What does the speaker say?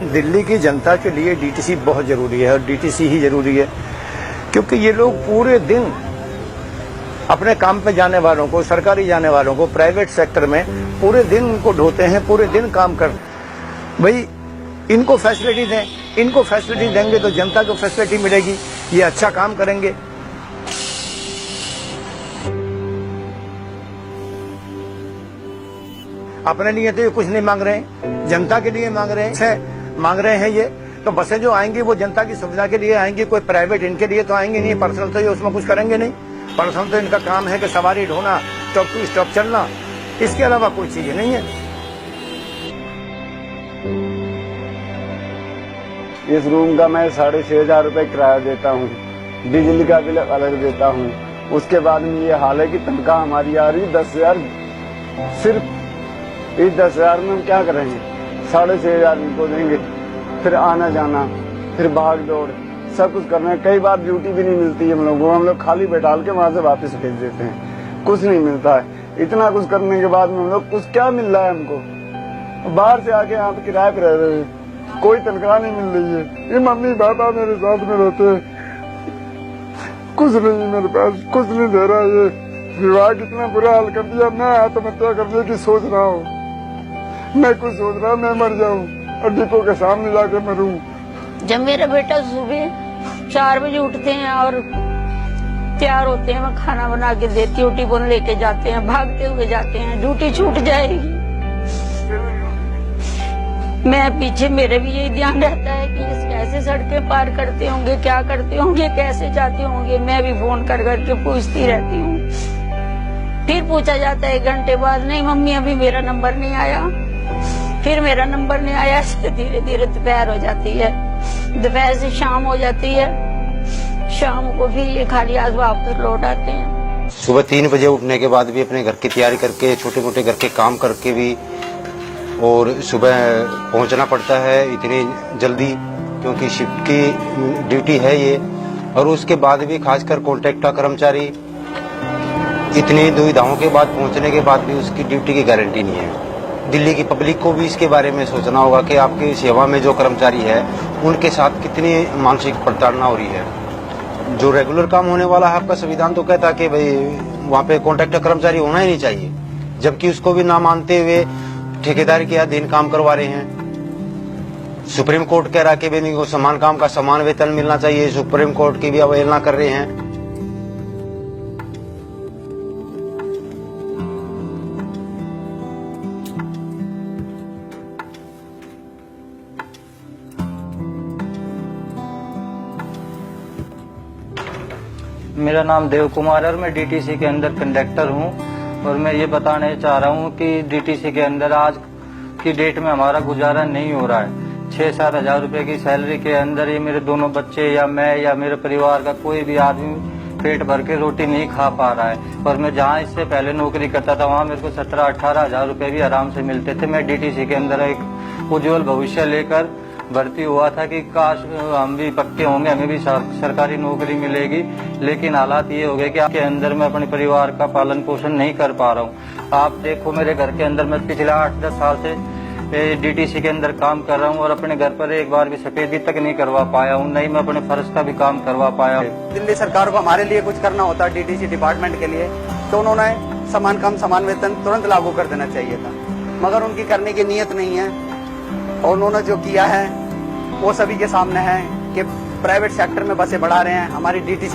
दिल्ली की जनता के लिए डीटीसी बहुत जरूरी है और डीटीसी ही जरूरी है, क्योंकि ये लोग पूरे दिन अपने काम पे जाने वालों को, सरकारी जाने वालों को, प्राइवेट सेक्टर में पूरे दिन उनको ढोते हैं, पूरे दिन काम कर। भाई इनको फैसिलिटी दें, इनको फैसिलिटी देंगे तो जनता को फैसिलिटी मिलेगी, ये अच्छा काम करेंगे। अपने लिए तो ये कुछ नहीं मांग रहे हैं, जनता के लिए मांग रहे हैं ये। तो बसें जो आएंगी वो जनता की सुविधा के लिए आएंगी, कोई प्राइवेट इनके लिए तो आएंगे नहीं। पर्सनल तो ये उसमें कुछ करेंगे नहीं। पर्सनल तो इनका काम है कि सवारी ढोना, स्टॉप टू स्टॉप चलना, इसके अलावा कोई चीज नहीं है। इस रूम का मैं 6,500 रुपये किराया देता हूँ, बिजली का बिल अलग देता हूँ। उसके बाद में ये हाल है कि तनख्वाह हमारी आ रही 10,000। सिर्फ इस 10,000 में हम क्या करेंगे? 6,500 इनको देंगे, फिर आना जाना, फिर भाग दौड़, सब कुछ करना है। कई बार ड्यूटी भी नहीं मिलती हम लोगों को, हम लोग खाली बैठाल के वहां से वापस भेज देते हैं, कुछ नहीं मिलता है। इतना कुछ करने के बाद में हम लोग कुछ क्या मिल रहा है हमको? बाहर से आके यहाँ पे किराए पे रह रहे हैं, कोई तनख्वाह नहीं मिल रही है। ये मम्मी पापा मेरे साथ में रहते हैं, कुछ नहीं मेरे पास, कुछ नहीं दे रहा। ये विभाग इतना बुरा हाल कर दिया, मैं आत्महत्या करने की सोच रहा हूँ। मैं कुछ सोच रहा हूँ मैं मर जाऊँ और डिपो के सामने जाकर मरूँ। जब मेरा बेटा सुबह 4 बजे उठते हैं और तैयार होते हैं, मैं खाना बना के देती हूँ, टिफिन लेके जाते हैं, भागते हुए जाते हैं, ड्यूटी छूट जाएगी। मैं पीछे, मेरे भी यही ध्यान रहता है कि कैसे सड़कें पार करते होंगे, क्या करते होंगे, कैसे जाते होंगे। मैं भी फोन कर करके पूछती रहती हूँ। फिर पूछा जाता है 1 घंटे बाद, नहीं मम्मी अभी मेरा नंबर नहीं आया। फिर मेरा नंबर नहीं आया। धीरे धीरे दोपहर हो जाती है, दोपहर से शाम हो जाती है, शाम को भी ये खाली हाथ वापस लौट आते हैं। सुबह 3 बजे उठने के बाद भी अपने घर की तैयारी करके, छोटे मोटे घर के काम करके भी, और सुबह पहुंचना पड़ता है इतनी जल्दी, क्योंकि शिफ्ट की ड्यूटी है ये। और उसके बाद भी खासकर कॉन्ट्रैक्टर कर्मचारी इतनी दुविधाओं के बाद पहुंचने के बाद भी उसकी ड्यूटी की गारंटी नहीं है। दिल्ली की पब्लिक को भी इसके बारे में सोचना होगा कि आपकी सेवा में जो कर्मचारी है उनके साथ कितनी मानसिक प्रताड़ना हो रही है। जो रेगुलर काम होने वाला है, आपका संविधान तो कहता है कि भाई वहाँ पे कॉन्ट्रैक्टर कर्मचारी होना ही नहीं चाहिए, जबकि उसको भी ना मानते हुए ठेकेदार के अधीन काम करवा रहे हैं। सुप्रीम कोर्ट कह रहा कि भाई समान काम का समान वेतन मिलना चाहिए, सुप्रीम कोर्ट की भी अवहेलना कर रहे हैं। मेरा नाम देव कुमार है और मैं डीटीसी के अंदर कंडक्टर हूं। और मैं ये बताने चाह रहा हूं कि डीटीसी के अंदर आज की डेट में हमारा गुजारा नहीं हो रहा है। 6-7 हजार रुपए की सैलरी के अंदर ये मेरे दोनों बच्चे या मैं या मेरे परिवार का कोई भी आदमी पेट भर के रोटी नहीं खा पा रहा है। और मैं जहाँ इससे पहले नौकरी करता था वहाँ मेरे को 17-18 हजार रुपए भी आराम से मिलते थे। मैं डीटीसी के अंदर एक उज्जवल भविष्य लेकर भर्ती हुआ था कि काश हम भी पक्के होंगे, हमें भी सरकारी नौकरी मिलेगी। लेकिन हालात ये हो गए कि आपके अंदर मैं अपने परिवार का पालन पोषण नहीं कर पा रहा हूँ। आप देखो मेरे घर के अंदर मैं पिछले 8-10 साल से डीटीसी के अंदर काम कर रहा हूँ और अपने घर पर एक बार भी सफेदी तक नहीं करवा पाया हूँ, नहीं मैं अपने फर्ज का भी काम करवा पाया हूँ। दिल्ली सरकार को हमारे लिए कुछ करना होता डीटीसी डिपार्टमेंट के लिए, तो उन्होंने समान काम समान वेतन तुरंत लागू कर देना चाहिए था, मगर उनकी करने की नीयत नहीं है। और उन्होंने जो किया है वो सभी के सामने है कि प्राइवेट सेक्टर में बसें बढ़ा रहे हैं। हमारी डीटीसी